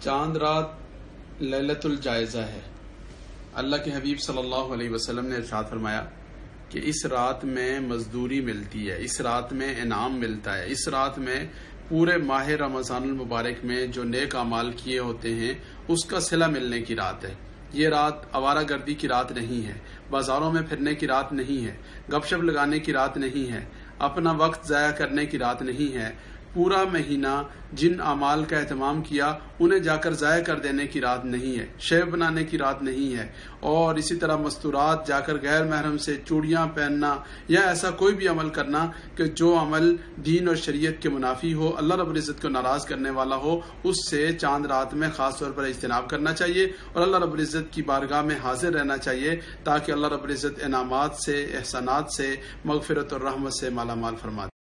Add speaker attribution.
Speaker 1: چاند رات لیلۃ الجائزہ ہے۔ اللہ کے حبیب صلی اللہ علیہ وسلم نے ارشاد فرمایا کہ اس رات میں مزدوری ملتی ہے، اس رات میں انعام ملتا ہے، اس رات میں پورے ماہ رمضان المبارک میں جو نیک اعمال کیے ہوتے ہیں اس کا صلہ ملنے کی رات ہے۔ یہ رات آوارہ گردی کی رات نہیں ہے، بازاروں میں پھرنے کی رات نہیں ہے، گپ شپ لگانے کی رات نہیں ہے، اپنا وقت ضائع کرنے کی رات نہیں ہے۔ پورا مہینہ جن اعمال کا اہتمام کیا انہیں جا کر ضائع کر دینے کی رات نہیں ہے، شیو بنانے کی رات نہیں ہے، اور اسی طرح مستورات جا کر غیر محرم سے چوڑیاں پہننا یا ایسا کوئی بھی عمل کرنا کہ جو عمل دین اور شریعت کے منافی ہو، اللہ رب العزت کو ناراض کرنے والا ہو، اس سے چاند رات میں خاص طور پر اجتناب کرنا چاہیے اور اللہ رب العزت کی بارگاہ میں حاضر رہنا چاہیے تاکہ اللہ رب العزت انعامات سے، احسانات سے، مغفرت اور رحمت سے مالا مال فرما دے۔